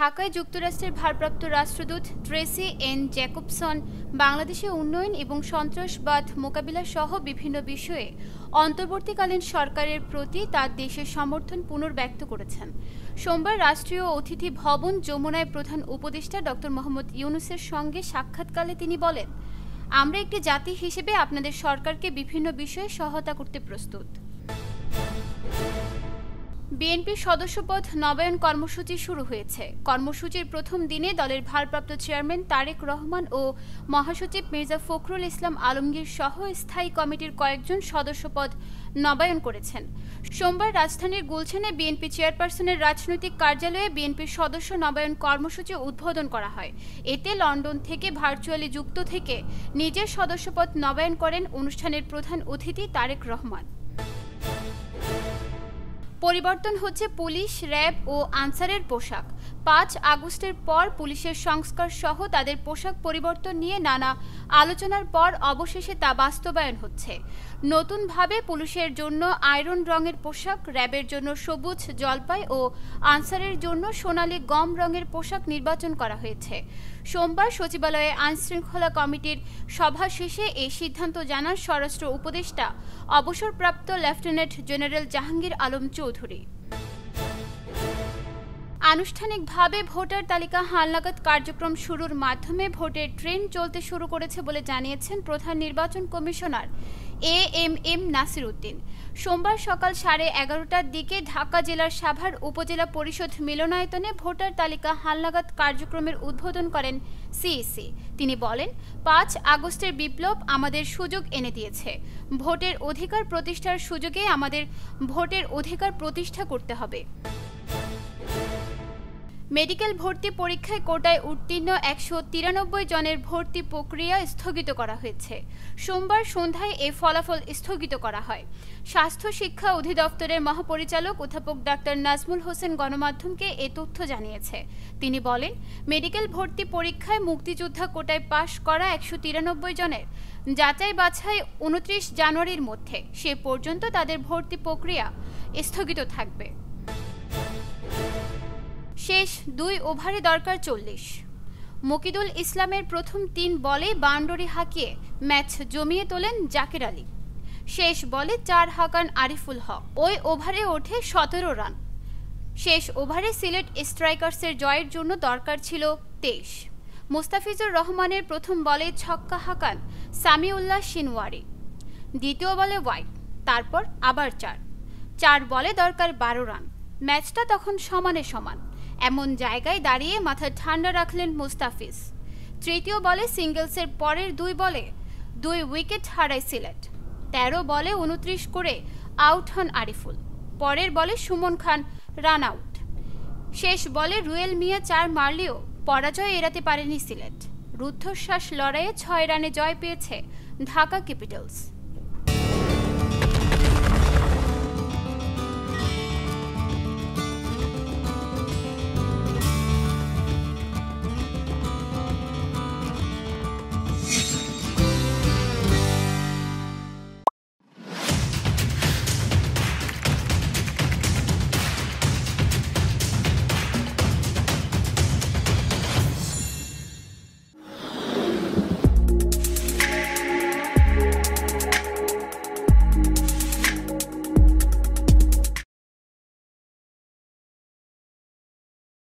ঢাকায় যুক্তরাষ্ট্রের ভারপ্রাপ্ত রাষ্ট্রদূত ট্রেসি এন জ্যাকবসন বাংলাদেশের উন্নয়ন এবং সন্ত্রাসবাদ মোকাবিলা সহ বিভিন্ন বিষয়ে অন্তর্বর্তীকালীন সরকারের প্রতি তার দেশের সমর্থন পুনর্ব্যক্ত করেছেন। সোমবার রাষ্ট্রীয় অতিথি ভবন যমুনায় প্রধান উপদেষ্টা ড. মোহাম্মদ ইউনূসের সঙ্গে সাক্ষাৎকালে তিনি বলেন, আমরা একটি জাতি হিসেবে আপনাদের সরকারকে বিভিন্ন বিষয়ে সহায়তা করতে প্রস্তুত। বিএনপির সদস্যপদ নবায়ন কর্মসূচি শুরু হয়েছে। কর্মসূচির প্রথম দিনে দলের ভারপ্রাপ্ত চেয়ারম্যান তারেক রহমান ও মহাসচিব মির্জা ফখরুল ইসলাম আলমগীর সহ স্থায়ী কমিটির কয়েকজন সদস্যপদ নবায়ন করেছেন। সোমবার রাজধানীর গুলশানে বিএনপি চেয়ারপারসনের রাজনৈতিক কার্যালয়ে বিএনপির সদস্য নবায়ন কর্মসূচি উদ্বোধন করা হয়। এতে লন্ডন থেকে ভার্চুয়ালি যুক্ত থেকে নিজের সদস্যপদ নবায়ন করেন অনুষ্ঠানের প্রধান অতিথি তারেক রহমান। পরিবর্তন হচ্ছে পুলিশ, র্যাব ও আনসারের পোশাক। ৫ আগস্টের পর পুলিশের সংস্কার সহ তাদের পোশাক পরিবর্তন নিয়ে নানা আলোচনার পর অবশেষে তা বাস্তবায়ন হচ্ছে। নতুনভাবে পুলিশের জন্য আয়রন রঙের পোশাক, র্যাবের জন্য সবুজ, জলপাই ও আনসারের জন্য সোনালী গম রঙের পোশাক নির্বাচন করা হয়েছে। সোমবার সচিবালয়ে আইনশৃঙ্খলা কমিটির সভা শেষে এই সিদ্ধান্ত জানান স্বরাষ্ট্র উপদেষ্টা অবসরপ্রাপ্ত লেফটেন্যান্ট জেনারেল জাহাঙ্গীর আলম চৌধুরী। আনুষ্ঠানিকভাবে ভোটার তালিকা হালনাগাদ কার্যক্রম শুরুর মাধ্যমে ভোটের ট্রেন চলতে শুরু করেছে বলে জানিয়েছেন প্রধান নির্বাচন কমিশনার এএমএম নাসির উদ্দিন। সোমবার সকাল 11:30টার দিকে ঢাকা জেলার সাভার উপজেলা পরিষদ মিলনায়তনে ভোটার তালিকা হালনাগাদ কার্যক্রমের উদ্বোধন করেন সিইসি। তিনি বলেন, ৫ আগস্টের বিপ্লব আমাদের সুযোগ এনে দিয়েছে। ভোটের অধিকার প্রতিষ্ঠার সুযোগে আমাদের ভোটের অধিকার প্রতিষ্ঠা করতে হবে। মেডিকেল ভর্তি পরীক্ষায় কোটায় উত্তীর্ণ ১৯৩ জনের ভর্তি প্রক্রিয়া স্থগিত করা হয়েছে। সোমবার সন্ধ্যায় এ ফলাফল স্থগিত করা হয়। স্বাস্থ্য শিক্ষা অধিদপ্তরের মহাপরিচালক অধ্যাপক ডাক্তার নাজমুল হোসেন গণমাধ্যমকে এ তথ্য জানিয়েছে। তিনি বলেন, মেডিকেল ভর্তি পরীক্ষায় মুক্তিযোদ্ধা কোটায় পাশ করা ১৯৩ জনের যাচাই বাছাই ২৯ জানুয়ারির মধ্যে। সে পর্যন্ত তাদের ভর্তি প্রক্রিয়া স্থগিত থাকবে। শেষ ২ ওভারে দরকার ৪০। মকিদুল ইসলামের প্রথম ৩ বলে বাউন্ডারি হাঁকিয়ে ম্যাচ জমিয়ে তোলেন জাকের আলী। শেষ বলে ৪ হাঁকান আরিফুল হক। ওই ওভারে ওঠে ১৭ রান। শেষ ওভারে সিলেট স্ট্রাইকার্সের জয়ের জন্য দরকার ছিল ২৩। মুস্তাফিজুর রহমানের প্রথম বলে ছক্কা হাঁকান সামিউল্লাহ শিনওয়ারি। দ্বিতীয় বলে ওয়াইড, তারপর আবার ৪ বলে দরকার ১২ রান। ম্যাচটা তখন সমানে সমান। এমন জায়গায় দাঁড়িয়ে মাথা ঠান্ডা রাখলেন মুস্তাফিজ। তৃতীয় বলে সিঙ্গেলসের পরের ২ বলে ২ উইকেট হারায় সিলেট। ১৩ বলে ২৯ করে আউট হন আরিফুল। পরের বলে সুমন খান রান আউট। শেষ বলে রুয়েল মিয়া ৪ মারলেও পরাজয় এড়াতে পারেনি সিলেট। রুদ্ধশ্বাস লড়াইয়ে ৬ রানে জয় পেয়েছে ঢাকা ক্যাপিটালস।